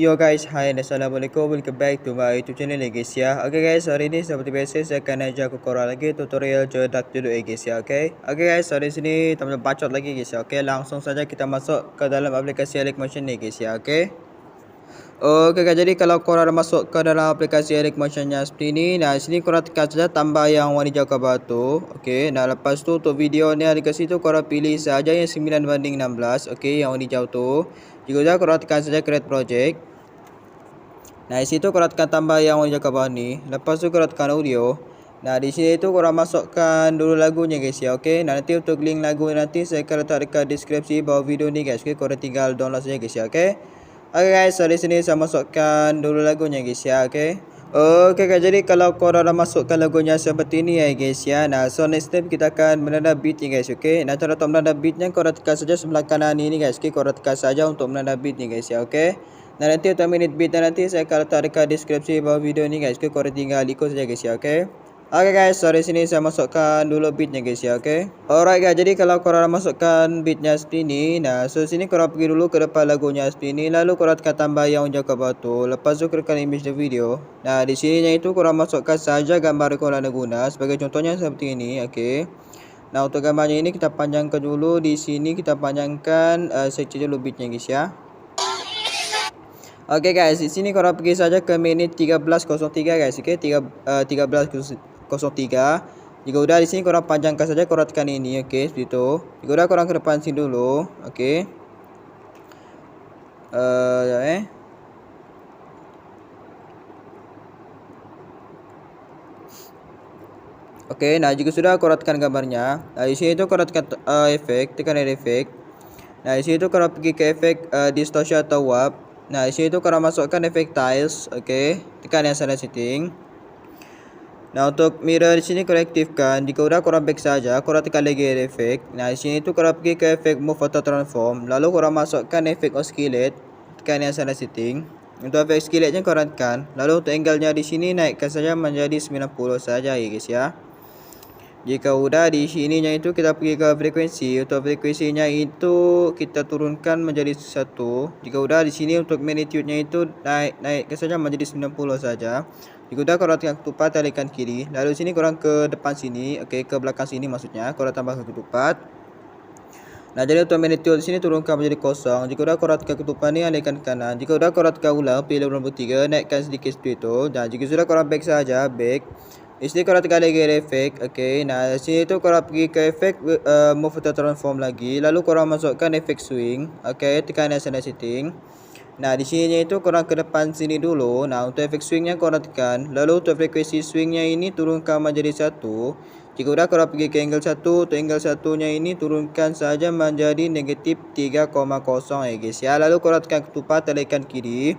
Yo guys, hi and assalamualaikum, welcome back to my YouTube channel ya guys ya. Oke guys, hari ini seperti biasa saya akan ajak ke korang lagi tutorial jodak dulu ya guys ya. Oke guys, hari sini teman-teman bacot lagi guys ya. Langsung saja kita masuk ke dalam aplikasi Alik Motion nih guys ya. Oke guys, jadi kalau korang dah masuk ke dalam aplikasi Alik Motionnya seperti ini, nah sini korang tekan saja tambah yang warna hijau ke bawah. Oke, nah lepas tu untuk video ni di situ korang pilih saja yang 9:16. Oke, yang warna hijau tu. Jika sudah korang tekan saja create project. Nah, di situ korang tekan tambah yang warna hijau ke bawah ni. Lepas tu korang tekan audio. Nah, di sini tu korang masukkan dulu lagunya guys ya. Okey. Nah, nanti untuk link lagu nanti saya akan letak dekat deskripsi bawah video ni guys. Okey, korang tinggal download saja guys ya. Okey. Okey guys, so di sini saya masukkan dulu lagunya guys ya. Okey. Okey guys, jadi kalau korang dah masukkan lagunya seperti ni ya guys ya. Nah, so next step kita akan menanda beat ni guys. Okey. Nah, cara untuk menanda beatnya korang tekan saja sebelah kanan ni guys. Okey, korang tekan saja untuk menanda beat ni guys ya. Okey. Nah, nanti untuk minute beat nanti saya akan letak dekat deskripsi bawah video ni guys. Okey, korang tinggal ikut saja guys ya. Okey. Okey guys, so di sini saya masukkan dulu beatnya guys ya. Okey. Alright guys, jadi kalau korang masukkan beatnya seperti ni, nah so sini korang pergi dulu ke depan lagunya seperti ni, lalu korang tekan tambah yang hijau ke bawah tu, lepas tu klikkan image the video. Nah, di sininya itu korang masukkan saja gambar yang korang nak guna, sebagai contohnya seperti ini. Okey. Nah, untuk gambarnya ini kita panjangkan dulu, di sini kita panjangkan search dulu beatnya guys ya. Okey guys, di sini korang pergi saja ke minit 13.03 guys. Okey, 13.03. Jika udah di sini korang panjangkan saja, korang tekan ini. Okey, seperti itu. Jika udah korang ke depan sini dulu. Okey. Okey, nah jika sudah korang tekan gambarnya. Nah, di sini tu korang tekan efek, tekan efek. Nah, di sini tu korang pergi ke efek distortion atau warp. Nah, di sini tu korang masukkan efek tiles. Okey, tekan yang sana setting. Nah, untuk mirror di sini korang aktifkan. Jika udah korang back saja, korang tekan lagi efek. Nah, di sini tu korang pergi ke efek move atau transform. Lalu korang masukkan efek oscillate. Tekan yang sana setting. Untuk efek oscillate-nya korang tekan. Lalu untuk angle-nya di sini naikkan saja menjadi 90 saja ya guys ya. Jika udah di sininya itu kita pergi ke frekuensi. Untuk frekuensinya itu kita turunkan menjadi 1. Jika udah di sini untuk magnitude-nya itu naikkan saja menjadi 90 saja. Jika udah korang tekan ketupat, talikan kiri. Lalu sini korang ke depan sini, okey, ke belakang sini maksudnya. Korang tambahkan ketupat. Nah, jadi untuk magnitude di sini turunkan menjadi 0. Jika udah korang tekan ketupat ni, alihkan ke kanan. Jika udah korang tekan ulang, pilih nombor 3, naikkan sedikit seperti itu. Dan jika sudah korang back saja, back. Di sini korang tekan lagi efek. Okey, nah di sini tu korang pergi ke efek move atau transform lagi. Lalu korang masukkan efek swing. Okey, tekan yang sana setting. Nah, di sininya itu korang ke depan sini dulu. Nah, untuk efek swingnya korang tekan. Lalu untuk frekuensi swingnya ini turunkan menjadi 1. Jika udah korang pergi ke angle 1. Untuk angle 1-nya ini turunkan saja menjadi negatif 3,0 ya guys ya. Lalu korang tekan ketupat, talikan kiri.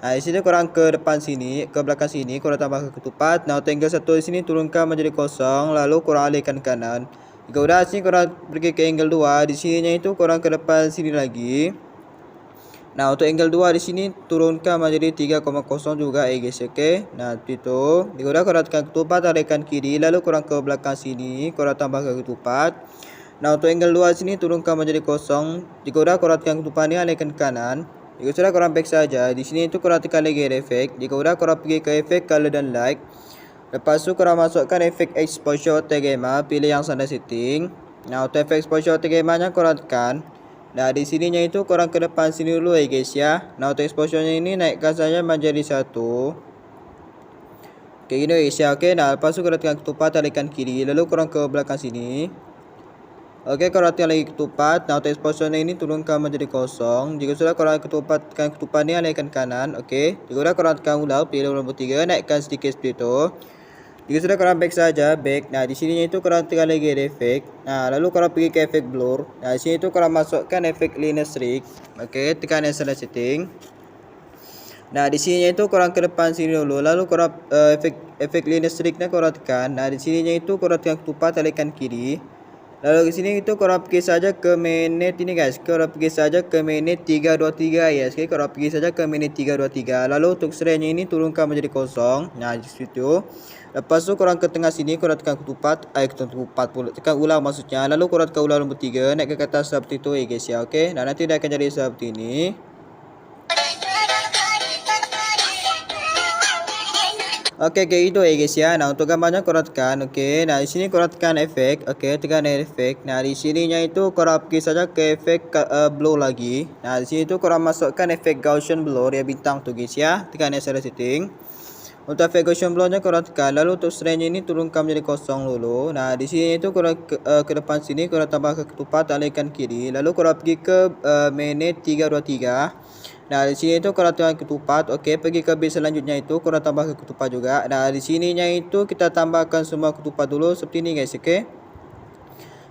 Nah, di sini korang ke depan sini, ke belakang sini, korang tambahkan ketupat. Nah, untuk angle 1 di sini turunkan menjadi 0, lalu korang alihkan ke kanan. Jika udah sini korang pergi ke angle 2, di sininya itu korang ke depan sini lagi. Nah, untuk angle 2 di sini turunkan menjadi 3,0 juga ya guys, okey. Nah, seperti itu. Jika udah korang tekan ketupat, alihkan kiri, lalu korang ke belakang sini, korang tambahkan ketupat. Nah, untuk angle 2 sini turunkan menjadi 0. Jika udah korang tekan ketupat ni, alihkan ke kanan. Jika sudah korang back saja, di sini itu korang tekan lagi efek. Jika udah korang pergi ke efek color dan light. Lepas tu korang masukkan efek exposure tegema, pilih yang sana setting. Nah, untuk efek exposure tegemanya korang tekan. Nah, di sininya itu korang ke depan sini dulu ya guys ya. Nah, untuk exposure-nya ini naikkan saja menjadi 1. Kayak gini guys ya. Okey, nah lepas tu korang tekan ketupat, talikan kiri, lalu korang ke belakang sini. Okey, korang tekan lagi ketupat. Nah, untuk exposure ini turunkan menjadi 0. Jika sudah korang tekan ketupat ni, alihkan kanan. Okey. Jika sudah korang tekan ulang, pilih nombor 3, naikkan sedikit seperti itu. Jika sudah korang back saja, back. Nah, di sininya itu korang tekan lagi efek. Nah, lalu korang pergi ke efek blur. Nah, di sini itu korang masukkan efek linear streak. Okey, tekan yang sana setting. Nah, di sininya itu korang ke depan sini dulu. Lalu korang efek linear streak-nya korang tekan. Nah, di sininya itu korang tekan ketupat, talikan kiri. Lalu di sini itu korang pergi saja ke menit ini guys. Korang pergi saja ke menit 323 ya. Okey, korang pergi saja ke menit 323. Lalu untuk strength-nya ini turunkan menjadi 0. Nah, di situ. Lepas tu korang ke tengah sini, korang tekan ketupat, ketupat pula. Tekan ulang maksudnya. Lalu korang tekan ulang nombor 3, naik ke atas seperti itu ya guys ya. Okey. Dan nanti dia akan jadi seperti ini. Oke, kayak gitu ya guys ya. Nah, untuk gambarnya korot tekan. Oke, nah di sini korot tekan efek. Oke, tekan efek. Nah, di sininya itu korot pergi saja ke efek blur lagi. Nah, di sini itu korot masukkan efek Gaussian blur ya bintang tuh guys ya. Tekan salah setting. Untuk efek Gaussian blurnya korot tekan. Lalu untuk strength ini turunkan menjadi kosong dulu. Nah, di sini itu korot ke depan sini korot tambah ke ketupat alihkan kiri. Lalu korot pergi ke menit 323. Nah, di sini itu korot tambah ketupat. Oke, pergi ke bit selanjutnya itu korot tambah ke ketupat juga. Nah, di sininya itu kita tambahkan semua ketupat dulu seperti ini guys, oke.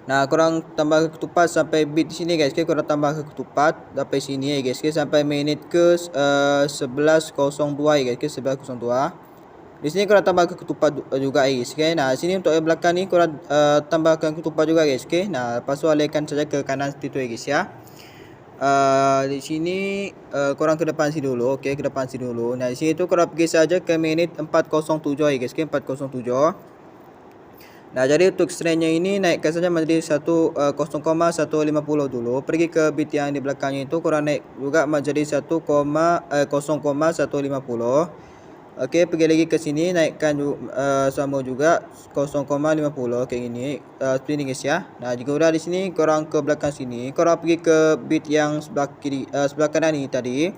Nah, korang tambah ke ketupat sampai bit di sini guys, oke. Korang tambah ke ketupat sampai sini ya guys, oke. Sampai menit ke 11.02 ya guys, oke. 11.02. Di sini korang tambah ke ketupat juga ya guys, oke. Nah, sini untuk yang belakang ni korang tambahkan ketupat juga guys, oke. Nah, lepas tu alihkan saja ke kanan seperti itu ya guys ya. Di sini korang ke depan sini dulu, oke, ke depan sini dulu. Nah, di sini tu korang pergi saja ke menit 407 ya guys, oke, 407. Nah, jadi untuk strength-nya ini naikkan saja menjadi 0,150 dulu. Pergi ke bit yang di belakangnya itu korang naik juga menjadi 0,150. Oke, pergi lagi ke sini naikkan sama juga 0,50 kayak gini. Seperti ini guys ya. Nah, jika udah di sini korang ke belakang sini, korang pergi ke bit yang sebelah kiri sebelah kanan ini tadi.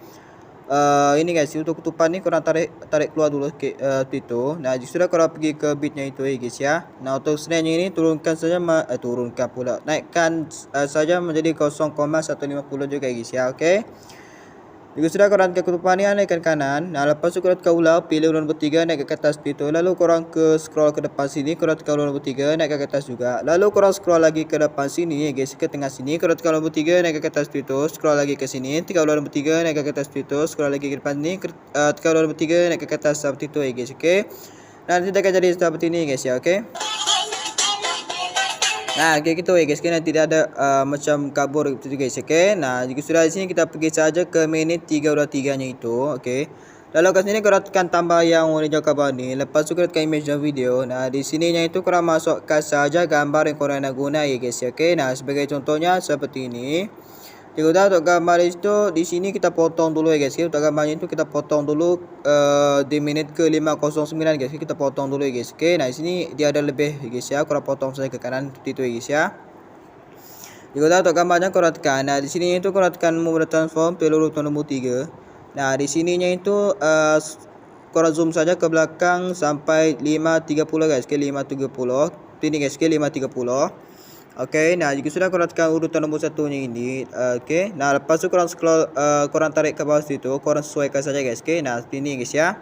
Ini guys, untuk ketupat ni korang tarik keluar dulu seperti itu. Nah, sudah korang pergi ke bitnya itu ya guys ya. Nah, untuk strength ini turunkan saja turunkan pula. Naikkan saja menjadi 0,150 juga ya guys ya. Oke. Jika sudah korang ke ketupat ni naikkan kanan. Nah, lepas tu korang tekan ulang, pilih ulang nombor 3 naik ke atas seperti itu. Lalu korang ke scroll ke depan sini, korang tekan ulang nombor 3 naik ke atas juga. Lalu korang scroll lagi ke depan sini ya guys, ke tengah sini, korang tekan nombor 3 naik ke atas seperti itu. Scroll lagi ke sini, tekan ulang nombor 3 naik ke atas seperti itu. Scroll lagi ke depan sini, tekan ulang nombor 3 naik ke atas seperti itu ya guys, oke. Nah, nanti akan jadi seperti ini guys ya, oke. Nah, kayak gitu ya guys, nanti tidak ada macam kabur gitu guys, oke. Nah, jika sudah di sini kita pergi saja ke menit 323 nya itu, oke. Lalu ke sini korang tekan tambah yang warna hijau kabar ni. Lepas tu korang tekan image dan video. Nah, di sininya itu korang masukkan saja gambar yang korang nak guna ya guys, oke. Nah, sebagai contohnya seperti ini. Jika sudah untuk gambar itu di sini kita potong dulu ya guys, untuk gambarnya itu kita potong dulu di menit ke 509 guys, kita potong dulu ya guys, oke. Nah, di sini dia ada lebih ya guys ya, korang potong saja ke kanan seperti itu ya guys ya. Jika sudah untuk gambarnya korang tekan. Nah, di sini itu korang tekan mode transform pilih urutan nombor 3. Nah, di sininya itu korang zoom saja ke belakang sampai 530 guys, ke 530. Ini guys, ke 530. Oke, nah jika sudah korang tekan urutan nombor 1-nya ini, oke. Nah, lepas tu korang scroll, korang tarik ke bawah situ, korang sesuaikan saja guys, oke. Nah, seperti ini guys ya.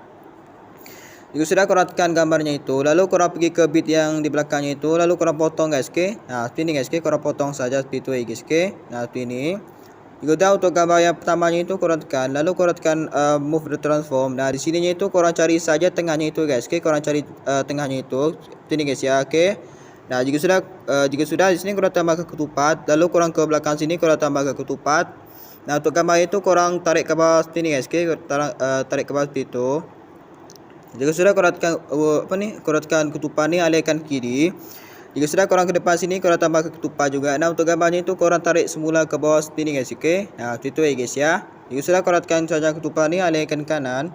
Jika sudah korang tekan gambarnya itu, lalu korang pergi ke bit yang di belakangnya itu, lalu korang potong guys, oke. Nah, seperti ini guys, oke. Korang potong saja seperti itu ya guys, oke. Nah, seperti ini. Jika sudah untuk gambar yang pertamanya itu korang tekan, lalu korang tekan move the transform. Nah, di sininya itu korang cari saja tengahnya itu guys, oke. Korang cari tengahnya itu, seperti ini guys ya, oke. Nah, jika sudah di sini korang tambah ke ketupat, lalu korang ke belakang sini korang tambah ke ketupat. Nah, untuk gambar itu korang tarik ke bawah seperti ini guys, oke. Tarik ke bawah seperti itu. Jika sudah korang tekan korang tekan ketupat ni alihkan kiri. Jika sudah korang ke depan sini korang tambah ke ketupat juga. Nah, untuk gambarnya itu korang tarik semula ke bawah seperti ini guys, oke. Nah, seperti itu ya guys ya. Jika sudah korang tekan saja ketupat ni alihkan kanan.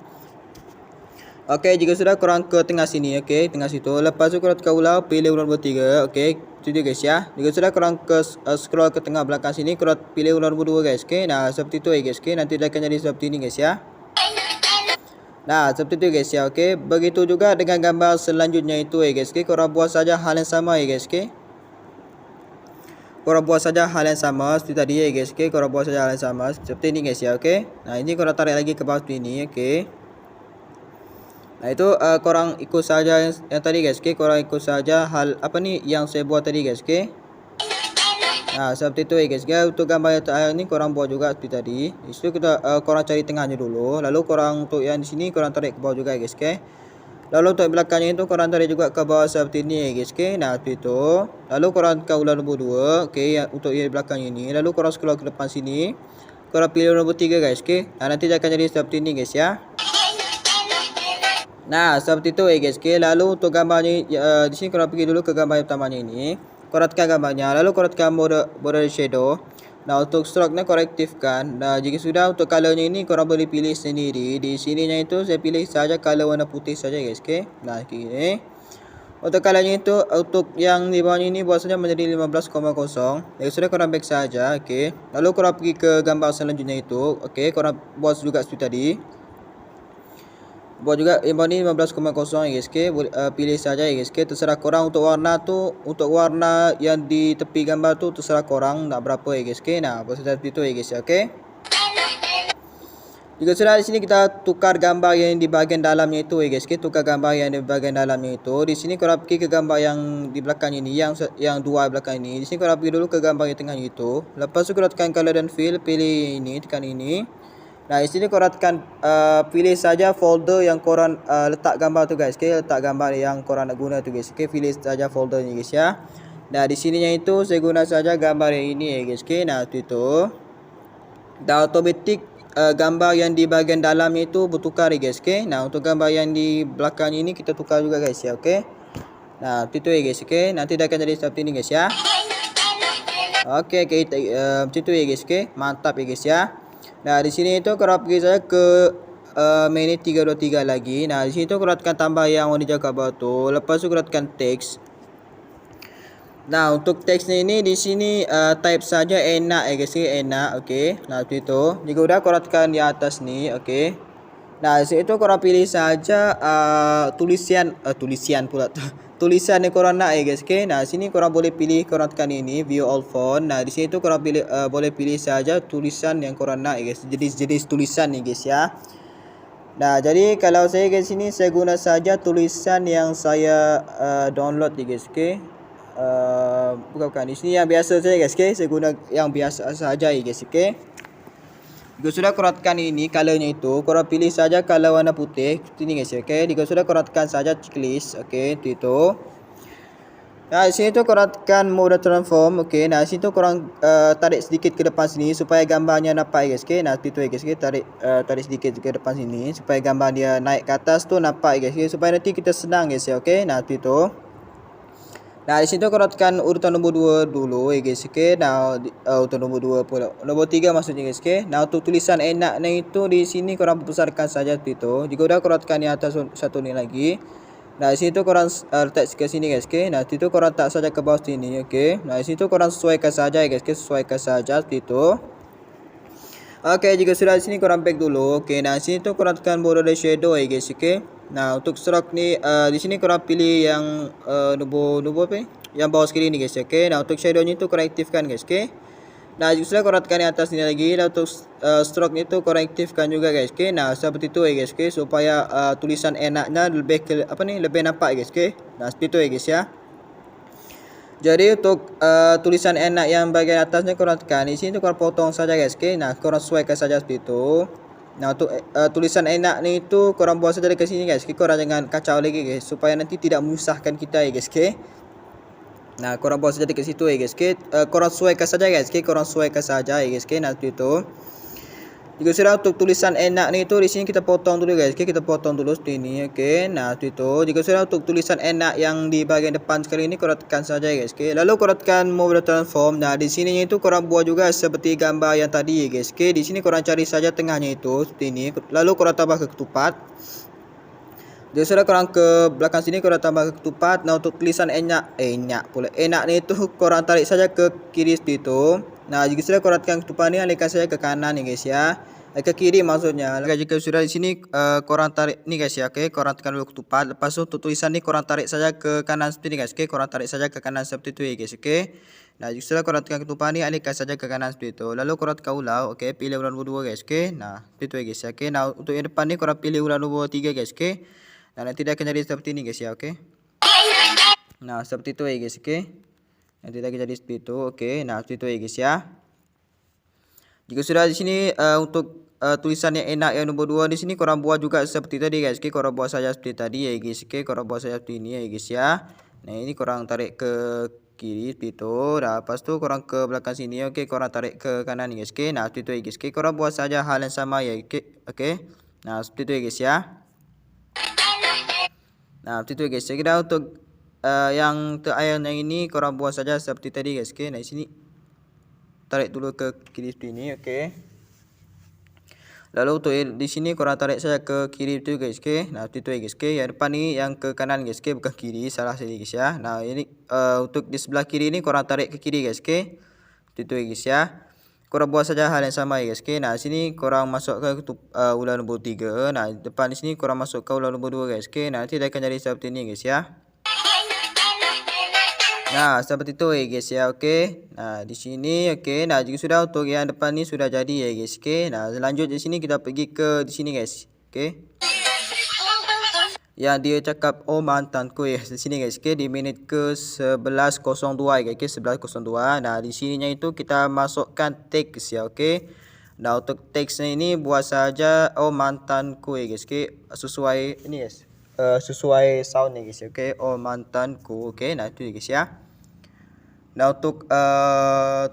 Oke, jika sudah korang ke tengah sini, oke, tengah situ. Lepas tu korang tekan ulang, pilih ulang nombor 3, oke. Itu dia guys ya. Jika sudah korang ke scroll ke tengah belakang sini, korang pilih ulang nombor 2 guys, oke. Nah, seperti itu ya guys, oke. Nanti dia akan jadi seperti ini guys ya. Nah, seperti itu guys ya, oke. Begitu juga dengan gambar selanjutnya itu ya guys, oke. Korang buat saja hal yang sama ya guys, oke. Korang buat saja hal yang sama seperti tadi ya guys, oke. Korang buat saja hal yang sama seperti ini guys ya, oke. Nah, ini korang tarik lagi ke bawah seperti ini, oke. Nah, itu korang ikut saja yang tadi guys, oke. Korang ikut saja hal yang saya buat tadi guys, oke. Nah, seperti itu ya guys. Untuk gambar yang terakhir ini korang buat juga seperti tadi. Itu kita korang cari tengahnya dulu. Lalu korang untuk yang di sini korang tarik ke bawah juga ya guys, oke. Lalu untuk belakangnya itu korang tarik juga ke bawah seperti ini ya guys, oke. Nah, seperti itu. Lalu korang tekan ulang nombor 2, oke, untuk yang di belakang ini. Lalu korang scroll ke depan sini. Korang pilih nombor 3 guys, oke. Nah, nanti dia akan jadi seperti ini guys ya. Nah, seperti itu ya guys, oke. Lalu untuk gambarnya di sini korang pergi dulu ke gambar yang pertamanya ini. Korang tekan gambarnya, lalu korang tekan border shadow. Nah, untuk stroke-nya korektifkan. Nah, jika sudah untuk colornya ini korang boleh pilih sendiri. Di sininya itu saya pilih saja color warna putih saja guys, okey. Nah, gini. Untuk colornya itu untuk yang di bawahnya ini buat saja menjadi 15,0. Jadi sudah korang back saja, okey. Lalu korang pergi ke gambar selanjutnya itu, okey. Korang buat juga seperti tadi. Buat juga yang bawah ni 15,0 ya guys, okey. Pilih saja ya guys, okey. Terserah korang untuk warna tu, untuk warna yang di tepi gambar tu terserah korang nak berapa ya guys, okey. Nah, buat seperti itu ya guys, okey. Jika sudah di sini kita tukar gambar yang di bahagian dalamnya itu ya guys, okey. Tukar gambar yang di bahagian dalamnya itu. Di sini korang pergi ke gambar yang di belakang ini, yang dua belakang ini. Di sini korang pergi dulu ke gambar yang tengah itu. Lepas tu korang tekan color dan fill, pilih ini, tekan ini. Nah, di sini korang tekan pilih saja folder yang korang letak gambar tu guys, okey. Letak gambar yang korang nak guna tu guys, okey. Pilih saja foldernya guys ya. Nah, di sininya itu saya guna saja gambar yang ini ya guys, okey. Nah, itu. Dah automatik gambar yang di bahagian dalamnya itu bertukar ya guys, okey. Nah, untuk gambar yang di belakang ini kita tukar juga guys ya, okey. Nah, itu ya guys, okey. Nanti dah akan jadi seperti ini guys ya. Okey, macam tu ya guys, okey. Mantap ya guys ya. Nah, di sini itu korang pergi saja ke minit 323 lagi. Nah, di sini tu korang tekan tambah yang warna hijau kat bawah tu. Lepas tu korang tekan teks. Nah, untuk teksnya ini di sini type saja enak ya guys, enak, okey. Nah, seperti itu. Jika sudah korang tekan di atas ni, okey. Nah, di situ korang pilih saja tulisan pula tu. Tulisan yang korang nak ya guys, okey. Nah, sini korang boleh pilih, korang tekan ini view all font. Nah, di sini tu korang pilih boleh pilih saja tulisan yang korang nak ya guys. Jenis-jenis tulisan ni guys ya. Nah, jadi kalau saya guys sini saya guna saja tulisan yang saya download ya guys, okey. Bukan di sini yang biasa saja guys, okey. Saya guna yang biasa saja ya guys, okey. Jika sudah korang tekan ini colornya itu, korang pilih saja color warna putih. Ini guys, okey. Jika sudah korang tekan saja checklist, okey, itu. Nah, di sini tu korang tekan mode transform, okey. Nah, di sini tu korang tarik sedikit ke depan sini supaya gambarnya nampak guys, okey. Nah, itu ya guys, okey. Tarik sedikit ke depan sini supaya gambar dia naik ke atas tu nampak guys, okey. Supaya nanti kita senang guys ya, okey. Nah, itu. Nah, di situ korang tekan urutan nombor 2 dulu ya guys, okey. Nah, urutan nombor 2 pula. Nombor 3 maksudnya guys, okey. Nah, untuk tulisan enak ni itu di sini korang besarkan saja seperti itu. Jika dah korang tekan di atas satu ni lagi. Nah, di situ korang letak ke sini guys, okey. Nah, di situ korang letak saja ke bawah sini, okey. Nah, di situ korang sesuaikan saja ya guys, okey. Sesuaikan saja seperti itu. Okey, jika sudah di sini korang back dulu. Okey, nah sini tu korang tekan border shadow ya guys, okey. Nah, untuk stroke ni di sini korang pilih yang nombor apa ni? Yang bawah sekali ni guys, okey. Nah, untuk shadow ni tu korang aktifkan guys, okey. Nah, jika sudah korang tekan di atas ni lagi. Dan untuk stroke ni tu korang aktifkan juga guys, okey. Nah, seperti tu ya guys, okey. Supaya tulisan enaknya lebih lebih nampak guys, okey. Nah, seperti tu ya guys ya. Jadi untuk tulisan enak yang bagian atasnya korang tekan. Di sini tu korang potong saja guys, okey. Nah, korang sesuaikan saja seperti itu. Nah, untuk tulisan enak ni tu korang buat saja dekat sini guys. Okay? Korang jangan kacau lagi guys supaya nanti tidak menyusahkan kita ya guys, okey. Nah, korang buat saja dekat situ ya guys, okey. Korang sesuaikan saja guys, okey. Korang sesuaikan saja ya guys, okey. Nah, seperti itu. Jika sudah untuk tulisan enak ni tu di sini kita potong dulu guys, okey. Kita potong dulu seperti ini, okey. Nah, seperti itu. Jika sudah untuk tulisan enak yang di bahagian depan sekali ni korang tekan saja guys, okey. Lalu korang tekan move transform. Nah, di sininya itu korang buat juga seperti gambar yang tadi ya guys, okey. Di sini korang cari saja tengahnya itu seperti ini. Lalu korang tambah ke ketupat. Jika sudah korang ke belakang sini korang tambah ke ketupat. Nah, untuk tulisan enak pula. Enak ni tu korang tarik saja ke kiri seperti itu. Nah, jika sudah korang tekan ketupat ni alihkan saja ke kanan ni guys ya. Ke kiri maksudnya. Jika sudah di sini korang tarik ni guys ya, okey. Korang tekan dulu ketupat. Lepas tu untuk tulisan ni korang tarik saja ke kanan seperti ni guys, okey. Korang tarik saja ke kanan seperti tu ya guys, okey. Nah, jika sudah korang tekan ketupat ni alihkan saja ke kanan seperti itu. Lalu korang tekan ulang, okey. Pilih ulang nombor 2 guys, okey. Nah, seperti tu ya guys, okey. Nah, untuk yang depan ni korang pilih ulang nombor 3 guys, okey. Nah, nanti dia akan jadi seperti ni guys ya, okey. Nah, seperti tu ya guys, okey. Nanti dia akan jadi seperti itu, okey. Nah, seperti tu ya guys ya. Jika sudah di sini untuk tulisan yang enak yang nombor 2 di sini korang buat juga seperti tadi guys, okey. Korang buat saja seperti tadi ya guys, okey. Korang buat saja seperti ini ya guys ya. Nah, ini korang tarik ke kiri seperti itu. Dah, lepas tu korang ke belakang sini, okey. Korang tarik ke kanan guys, okey. Nah, seperti itu ya guys, okey. Korang buat saja hal yang sama ya, okey. Nah, seperti itu ya guys ya. Nah, seperti itu ya guys. Saya kira untuk yang terakhir yang ini korang buat saja seperti tadi guys, okey. Nah, di sini tarik dulu ke kiri seperti ini. Oke. Lalu untuk di sini korang tarik saja ke kiri itu guys. Oke. Nah itu ya guys. Oke. Yang depan ini yang ke kanan guys. Oke, bukan kiri, salah saya guys ya. Nah ini untuk di sebelah kiri ini korang tarik ke kiri guys. Oke. Itu ya guys ya. Korang buat saja hal yang sama ya guys. Oke. Nah sini korang masukkan ular nombor 3. Nah depan di sini korang masukkan ular nombor 2 guys. Oke. Nah nanti dia akan jadi seperti ini guys ya. Nah, seperti itu ya guys ya. Oke. Nah, di sini oke. Nah, jika sudah untuk yang depan ni sudah jadi ya guys. Oke. Nah, lanjut di sini kita pergi ke di sini guys. Oke. Yang dia cakap oh mantanku ya di sini guys. Oke, di menit ke 11.02 ya guys. 11.02. Nah, di sininya itu kita masukkan teks ya. Oke. Nah, untuk teksnya ini buat saja oh mantanku ya guys. Oke, sesuai ini guys. Sesuai sound ya guys. Oke, oh mantanku. Oke, nah itu ya guys ya. Nah untuk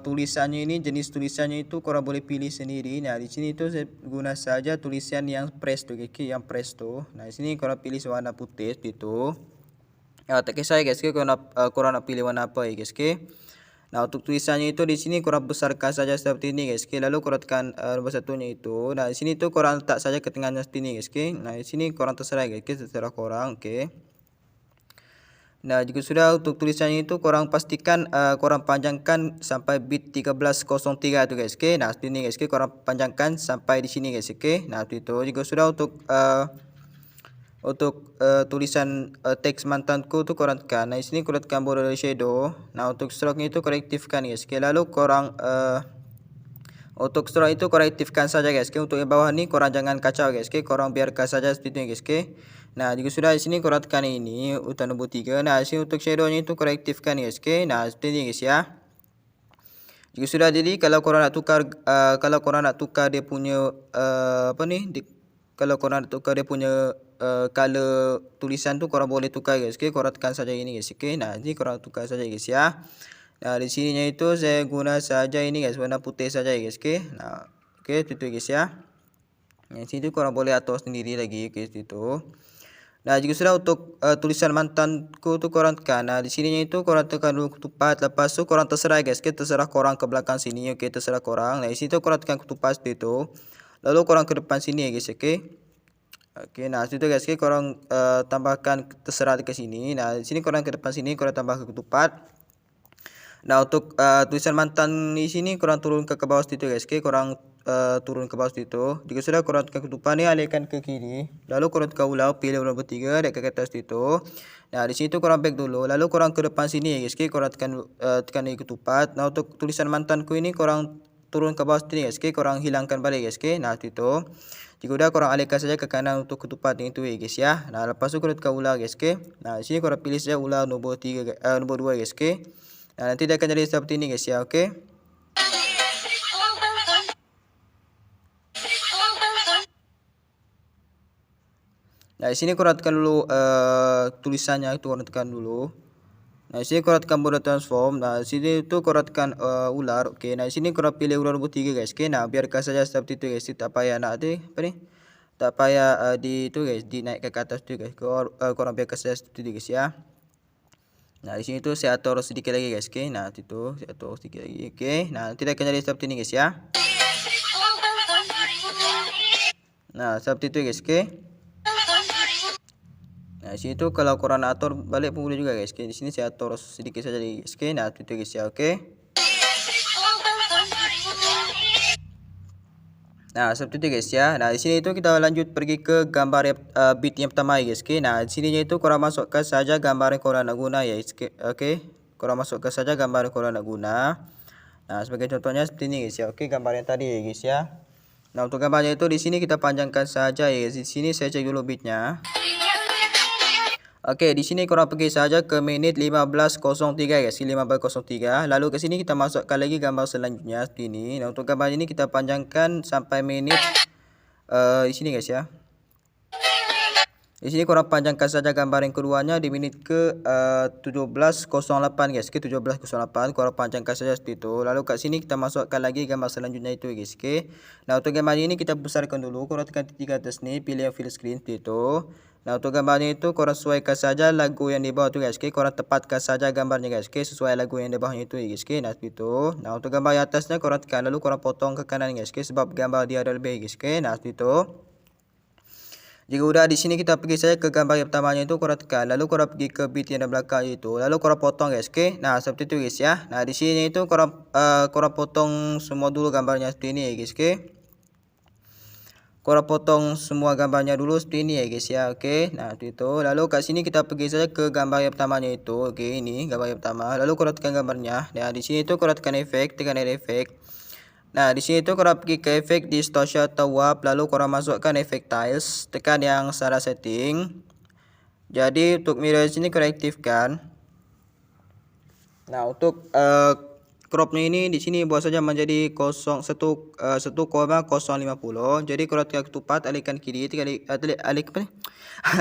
tulisannya ini, jenis tulisannya itu korang boleh pilih sendiri. Nah di sini itu saya guna saja tulisan yang presto, yang presto. Nah di sini korang pilih warna putih gitu. Ya tak kisah ya guys, korang nak pilih warna apa ya guys. Nah untuk tulisannya itu di sini korang besarkan saja seperti ini guys. Lalu korang tekan nombor satunya itu. Nah di sini tuh korang letak saja ke tengahnya seperti ini guys. Nah di sini korang terserah guys, terserah korang. Nah jika sudah untuk tulisannya itu korang pastikan korang panjangkan sampai bit 1303 tu guys. Nah seperti ini guys. Korang panjangkan sampai di sini guys. Nah itu jika sudah untuk tulisan teks mantanku tu korang tekan. Nah di sini korang tekan border shadow. Nah untuk stroke-nya itu korang aktifkan guys. Lalu korang untuk stroke itu korang aktifkan saja guys. Untuk yang bawah ni korang jangan kacau guys. Korang biarkan saja seperti ini guys. Nah jika sudah di sini korang tekan ini urutan nombor 3. Nah di sini untuk shadow-nya itu korang aktifkan guys. Nah seperti ini guys ya. Jika sudah jadi kalau korang nak tukar dia punya kalau korang nak tukar dia punya color tulisan tu korang boleh tukar guys. Korang tekan saja ini guys. Nah ini korang tukar saja guys ya. Nah di sininya itu saya guna saja ini guys, warna putih saja guys. Nah itu guys ya. Yang sini korang boleh atur sendiri lagi guys itu. Nah jika sudah untuk tulisan mantanku tu korang tekan. Nah di sininya itu korang tekan dulu ketupat. Lepas tu korang terserah guys. Terserah korang ke belakang sini. Terserah korang. Nah di sini tu korang tekan ketupat seperti itu. Lalu korang ke depan sini ya guys. Nah situ guys. Korang tambahkan terserah ke sini. Nah di sini korang ke depan sini korang tambah ke ketupat. Nah untuk tulisan mantan di sini korang turun ke bawah situ guys. Korang turun ke bawah situ. Jika sudah korang tekan ketupat ni alihkan ke kiri. Lalu korang tekan ulang pilih nombor 3 dekat atas situ. Nah di situ korang back dulu. Lalu korang ke depan sini guys. Korang tekan ketupat. Nah untuk tulisan mantanku ini korang turun ke bawah sini guys. Korang hilangkan balik guys. Nah situ. Jika sudah korang alihkan saja ke kanan untuk ketupat itu guys ya. Nah lepas tu korang tekan ulang guys. Nah di sini korang pilih saja ulang nombor 2 guys. Nah nanti dia akan jadi seperti ini guys ya. Nah di sini korang tekan dulu tulisannya itu korang tekan dulu. Nah di sini korang tekan border transform. Nah di sini itu korang tekan ular. Nah di sini korang pilih ular nombor 3 guys. Nah biarkan saja seperti itu guys. Tak payah nak tak payah di itu guys, dinaikkan ke atas tu guys. Korang biarkan saja seperti itu guys ya. Nah di sini tu saya atur sedikit lagi guys. Nah itu saya atur sedikit lagi. Nah nanti dia akan jadi seperti ini guys ya. Nah seperti itu guys. Nah di sini tu kalau korang nak atur balik pun boleh juga guys. Di sini saya atur sedikit saja lagi guys. Nah itu guys ya. Nah seperti itu guys ya. Nah di sini itu kita lanjut pergi ke gambar bit yang pertama guys. Nah di sininya itu korang masukkan saja gambar yang korang nak guna ya. Korang masukkan saja gambar yang korang nak guna. Nah sebagai contohnya seperti ini guys ya. Gambar yang tadi ya guys ya. Nah untuk gambarnya itu di sini kita panjangkan saja ya guys. Di sini saya cek dulu bitnya. Di sini korang pergi saja ke menit 15.03 guys. 15.03. Lalu ke sini kita masukkan lagi gambar selanjutnya seperti ini. Nah untuk gambar ini kita panjangkan sampai menit di sini guys ya. Di sini korang panjangkan saja gambar yang keduanya di menit ke 17.08 guys. 17.08 korang panjangkan saja seperti itu. Lalu kat sini kita masukkan lagi gambar selanjutnya itu guys. Nah untuk gambar ini kita besarkan dulu. Korang tekan titik atas ni, pilih yang full screen seperti itu. Nah, untuk gambarnya itu korang sesuaikan saja lagu yang di bawah tu guys. Okay, korang tepatkan saja gambarnya guys. Okay, sesuai lagu yang di bawahnya itu guys. Okay, nah seperti itu. Nah, untuk gambar yang atasnya korang tekan lalu korang potong ke kanan guys. Okay, sebab gambar dia ada lebih guys. Okay, nah seperti itu. Jika udah di sini kita pergi saja ke gambar yang pertamanya itu korang tekan. Lalu korang pergi ke bit yang di belakang itu. Lalu korang potong guys. Okay, nah seperti itu guys ya. Nah, di sini itu korang potong semua dulu gambarnya seperti ini guys. Okay. Korang potong semua gambarnya dulu seperti ini ya guys ya. Oke, nah itu. Lalu kat sini kita pergi saja ke gambar yang pertamanya itu. Oke, ini gambar yang pertama. Lalu korang tekan gambarnya. Nah, di sini itu korang tekan efek, tekan efek. Nah, di sini itu korang pergi ke efek distortion atau warp. Lalu korang masukkan efek tiles, tekan yang salah setting. Jadi untuk mirror sini korang aktifkan. Nah, untuk cropnya ini di sini buat saja menjadi 1,050. Jadi kalau tekan ketupat alihkan kiri, alihkan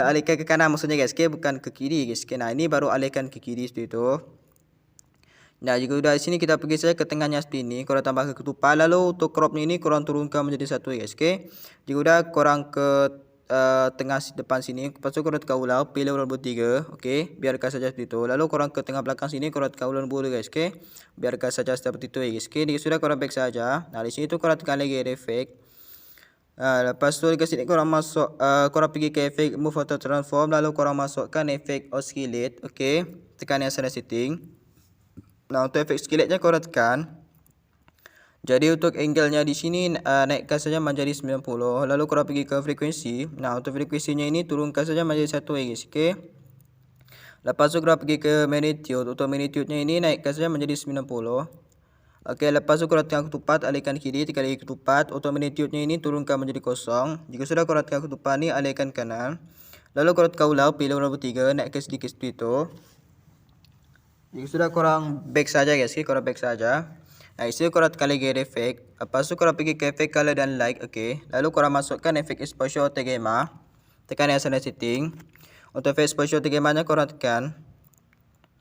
alihkan ke kanan maksudnya guys, okay? Bukan ke kiri guys. Okay? Nah, ini baru alihkan ke kiri seperti itu. Nah, jika udah di sini kita pergi saja ke tengahnya seperti ini, korang tambah ke ketupat. Lalu untuk cropnya ini korang turunkan menjadi 1 guys, okay? Jika udah korang ke tengah depan sini, lepas tu korang tekan ulang, pilih ulang nombor 3, okey, biarkan saja seperti itu. Lalu korang ke tengah belakang sini, korang tekan ulang nombor 2 guys, okey, biarkan saja seperti itu guys, okey. Jika sudah korang back saja. Nah, di sini tu korang tekan lagi efek. Lepas tu dekat sini korang masuk, korang pergi ke efek move auto transform, lalu korang masukkan efek oscillate, okey, tekan yang sana setting. Nah, untuk efek oscillate nya korang tekan. Jadi untuk angle-nya di sini naikkan saja menjadi 90. Lalu korang pergi ke frekuensi. Nah, untuk frekuensinya ini turunkan saja menjadi 1 guys, okey. Lepas tu korang pergi ke magnitude. Untuk magnitude-nya ini naikkan saja menjadi 90. Okey, lepas tu korang tekan ketupat, alihkan kiri, tekan lagi ketupat. Untuk magnitude-nya ini turunkan menjadi 0. Jika sudah korang tekan ketupat ni, alihkan kanan. Lalu korang tekan ulang, pilih nombor 3, naikkan sedikit seperti itu. Jika sudah korang back saja guys, okay? Korang back saja. Nah, isi korang tekan lagi efek. Lepas tu korang pergi ke efek color dan light, okey. Lalu korang masukkan efek exposure atau gamma. Tekan yang sana setting. Untuk efek exposure atau gamma-nya korang tekan.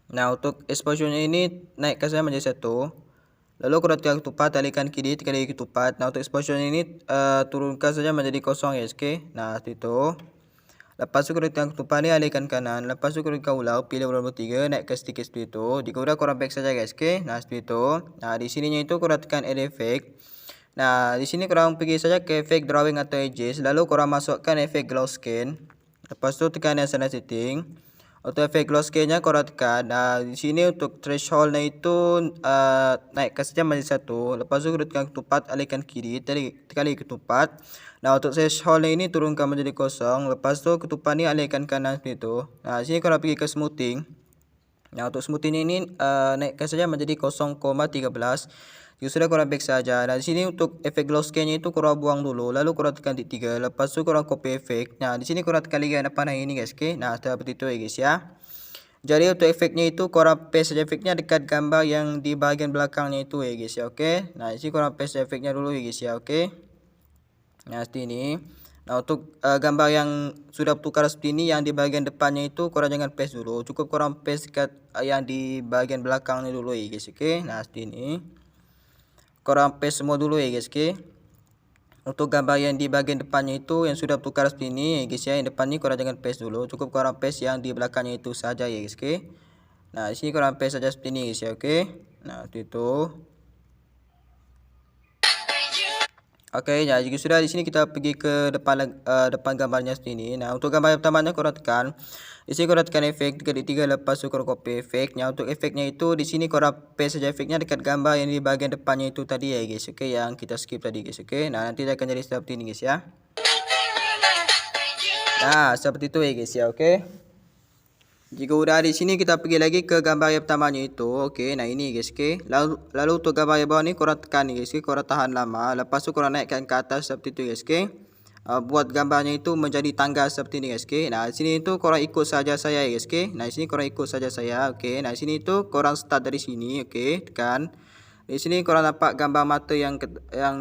Nah, untuk exposure-nya ini naikkan saja menjadi 1. Lalu korang tekan ketupat, alihkan kiri, tekan lagi ketupat. Nah, untuk exposure-nya ini turunkan saja menjadi 0 guys, okey. Nah, seperti itu. Lepas tu korang tekan ketupat ni, alihkan kanan. Lepas tu korang tekan ulang, pilih nombor 3, naikkan sedikit seperti itu. Jika udah korang back saja guys, okey. Nah, seperti itu. Nah, di sininya itu korang tekan add effect. Nah, di sini korang pergi saja ke efek drawing atau edges. Lalu korang masukkan efek glow scan. Lepas tu tekan yang sana setting. Untuk efek glow scan-nya korang tekan. Nah, di sini untuk threshold-nya itu naikkan saja menjadi 1. Lepas tu korang tekan ketupat, alihkan kiri, tekan lagi ketupat. Nah, untuk threshold ini turunkan menjadi 0. Lepas tu ketupat ni alihkan kanan seperti itu. Nah, di sini korang pergi ke smoothing. Nah, untuk smoothing ini naikkan saja menjadi 0,13. Jika sudah korang back saja. Nah, di sini untuk efek glow scan-nya itu korang buang dulu. Lalu korang tekan titik 3. Lepas tu korang copy efek. Nah, di sini korang tekan lagi yang depan yang ini guys, okey. Nah, seperti itu guys ya. Jadi untuk efeknya itu korang paste saja efeknya dekat gambar yang di bahagian belakangnya itu ya guys ya, okey. Nah, di sini korang paste efeknya dulu ya guys ya, okey. Nah, seperti ini. Nah, untuk gambar yang sudah bertukar seperti ini, yang di bahagian depannya itu korang jangan paste dulu. Cukup korang paste dekat yang di bahagian belakangnya dulu ya guys, okey. Nah, seperti ini. Korang paste semua dulu ya guys, okey. Untuk gambar yang di bahagian depannya itu yang sudah bertukar seperti ini ya guys ya. Yang depan ni korang jangan paste dulu. Cukup korang paste yang di belakangnya itu saja ya guys, okey. Nah, di sini korang paste saja seperti ini guys ya, okey. Nah, seperti itu. Okey, nah jika sudah di sini kita pergi ke depan gambarnya seperti ini. Nah, untuk gambar yang pertamanya korang tekan. Di sini korang tekan efek dekat di 3, lepas tu korang copy efeknya. Untuk efeknya itu di sini korang paste saja efeknya dekat gambar yang di bahagian depannya itu tadi ya guys. Okey, yang kita skip tadi guys, okey. Nah, nanti dia akan jadi seperti ini guys ya. Nah, seperti itu ya guys ya, okey. Jika udah di sini kita pergi lagi ke gambar yang pertamanya itu. Okey, nah ini guys, okey. Lalu untuk gambar yang bawah ni korang tekan ni guys, okey. Korang tahan lama. Lepas tu korang naikkan ke atas seperti itu guys, okey. Buat gambarnya itu menjadi tangga seperti ini guys, okey. Nah, di sini itu korang ikut saja saya guys, okey. Nah, di sini korang ikut saja saya, okey. Nah, di sini itu korang start dari sini, okey. Tekan. Di sini korang nampak gambar mata yang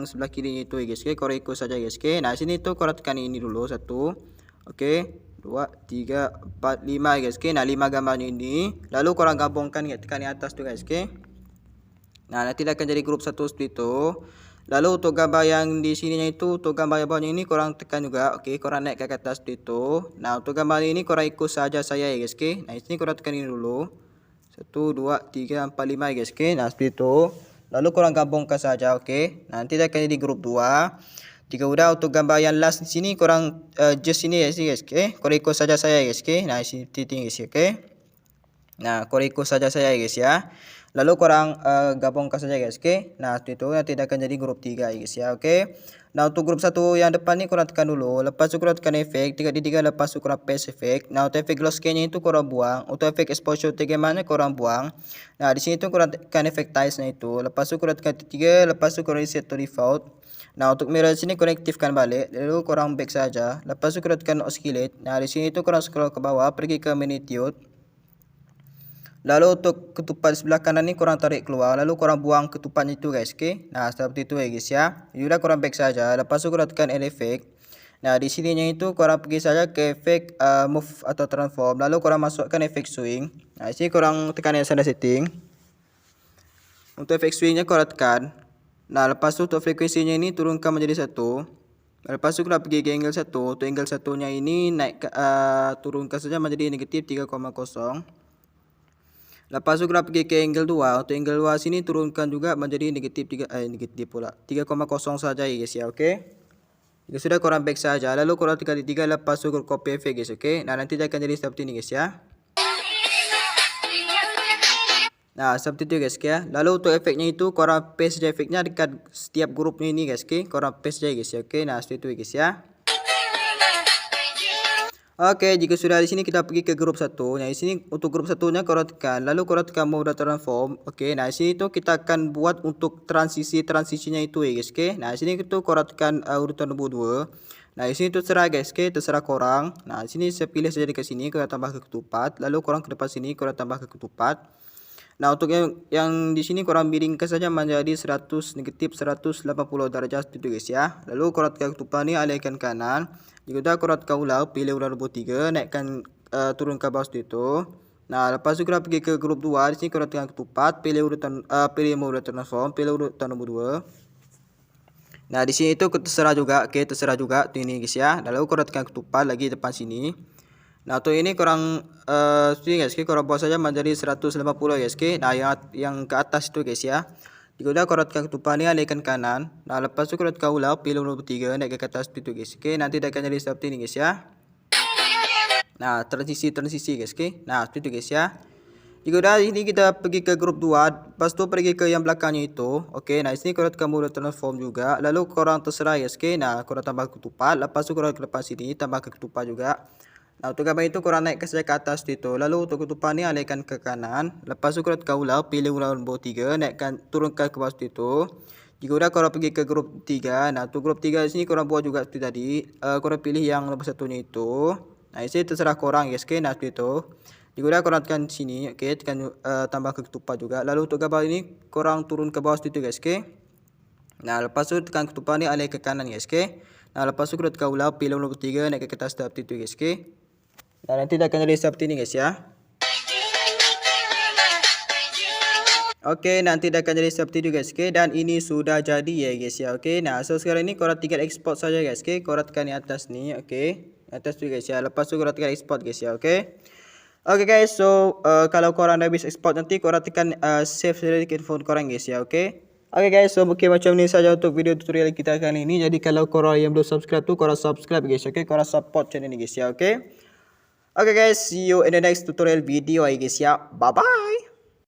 sebelah kiri itu guys, okey. Korang ikut saja guys, okey. Nah, di sini tu korang tekan ini dulu 1. Okey. 2, 3, 4, 5 guys, okey. Nah, 5 gambar ini. Lalu korang gabungkan tekan yang atas tu guys, okey. Nah, nanti dia akan jadi grup satu seperti itu. Lalu untuk gambar yang di sininya itu, untuk gambar yang bawahnya ini korang tekan juga, oke, korang naik ke atas itu. Nah, untuk gambar ini korang ikut saja saya ya guys, oke. Nah, di sini korang tekan ini dulu. 1 2 3 4 5 ya guys, oke. Nah, seperti itu. Lalu korang gabungkan saja, oke. Nanti dia akan jadi grup 2. Jika udah untuk gambar yang last di sini korang just sini ya guys, oke. Korang ikut saja saya guys, oke. Nah, sini titik guys, oke. Nah, korang ikut saja saya guys ya. Lalu korang gabungkan saja guys, oke. Nah, seperti itu nanti akan jadi grup 3 guys ya, oke. Nah, untuk grup 1 yang depan ni korang tekan dulu. Lepas tu korang tekan efek 3 lepas tu korang paste efek. Nah, untuk efek glow scan-nya itu korang buang. Untuk efek exposure mana korang buang. Nah, di sini tu korang tekan efek tiles-nya itu. Lepas tu korang tekan 3, lepas tu korang reset to default. Nah, untuk mirror sini korang aktifkan balik. Lalu korang back saja. Lepas tu korang tekan oscillate. Nah, di sini tu korang scroll ke bawah, pergi ke magnitude. Lalu untuk ketupat sebelah kanan ni korang tarik keluar. Lalu korang buang ketupatnya itu guys, okay. Nah, seperti itu ya guys ya. Sudah korang back saja. Lepas tu korang tekan add effect. Nah, di sininya itu korang pergi saja ke efek move atau transform. Lalu korang masukkan efek swing. Nah, di sini korang tekan yang standard setting. Untuk efek swingnya korang tekan. Nah, lepas tu untuk frekuensinya ini turunkan menjadi 1. Lepas tu korang pergi ke angle 1. Untuk angle 1-nya ini naik turunkan saja menjadi negatif 3,0. Lepas tu korang pergi ke angle 2. Untuk angle 2 sini turunkan juga menjadi negatif 3,0 saja ya guys ya, okey. Jika sudah korang back saja. Lalu korang tekan 3 lepas tu copy efek guys, okey. Nah, nanti dia akan jadi seperti ini guys ya. Nah, seperti itu guys ya. Lalu untuk efeknya itu korang paste je efeknya dekat setiap grupnya ini guys, okey. Korang paste je guys ya, okey. Nah, seperti itu guys ya. Oke, jika sudah di sini kita pergi ke grup 1. Nah, di sini untuk grup 1-nya korang tekan. Lalu korang tekan mode transform. Oke, nah di sini tu kita akan buat untuk transisinya itu ya guys, oke. Nah, di sini itu korang tekan urutan nombor 2. Nah, di sini tu terserah guys, oke, terserah korang. Nah, di sini saya pilih saja dekat sini, korang tambah ke ketupat. Lalu korang ke depan sini, korang tambah ke ketupat. Nah, untuk yang di sini korang miringkan saja menjadi 100 negatif 180 darjah itu guys ya. Lalu korang tekan ketupat ni alihkan kanan. Jika dah korang tekan ulang, pilih ulang nombor 3, naikkan turun ke bawah itu. Nah, lepas tu korang pergi ke grup 2. Di sini korang tekan ketupat, pilih urutan pilih mode transform, pilih urutan nombor 2. Nah, di sini itu terserah juga, okey, terserah juga tu ini guys ya. Lalu korang tekan ketupat lagi depan sini. Nah, untuk ini korang sini guys, okay, korang buat saja menjadi 180 guys, okay. Nah, yang ke atas itu guys ya. Jika udah korang tekan ketupat ni alihkan kanan. Nah, lepas tu korang tekan ulang, pilih nombor 3, naik ke atas itu guys, okay. Nanti dia akan jadi seperti ini guys ya. Nah, transisi guys, okay. Nah, seperti itu guys ya. Jika udah ini kita pergi ke grup 2, lepas tu pergi ke yang belakangnya itu. Okey, nah di sini korang tekan mode transform juga. Lalu korang terserah guys, okay. Nah, korang tambah ketupat, lepas tu korang ke depan sini tambah ke ketupat juga. Nah, untuk gambar itu korang naik ke saja ke atas itu. Lalu untuk ketupat ni alihkan ke kanan. Lepas tu korang tekan ulang, pilih ulang nombor 3, naikkan turunkan ke bawah itu. Jika udah korang pergi ke grup 3. Nah, untuk grup 3 di sini korang buat juga seperti tadi. Korang pilih yang nombor 1-nya itu. Nah, di sini terserah korang guys, okay. Nah, seperti itu. Jika udah korang tekan sini, okey, tekan tambah ke ketupat juga. Lalu untuk gambar ini korang turun ke bawah situ guys, okey. Nah, lepas tu tekan ketupat ni alih ke kanan guys, okey. Nah, lepas tu korang tekan ulang, pilih nombor 3, naik ke atas seperti itu guys, okey. Nah, nanti dia akan jadi seperti ini guys ya. Okey, nanti dia akan jadi seperti itu guys, okey. Dan ini sudah jadi ya guys ya, okey. Nah, so sekarang ni korang tinggal export saja guys, okey. Korang tekan di atas ni, okey. Atas tu guys ya. Lepas tu korang tekan export guys ya, okey. Okay guys, so kalau korang dah habis export nanti korang tekan save saja dekat phone korang guys ya, okay. Okay guys, so mungkin macam ni saja untuk video tutorial kita kali ini. Jadi kalau korang yang belum subscribe tu korang subscribe guys, okay. Korang support channel ni guys ya, okay. Okay guys, see you in the next tutorial video guys ya. Bye bye.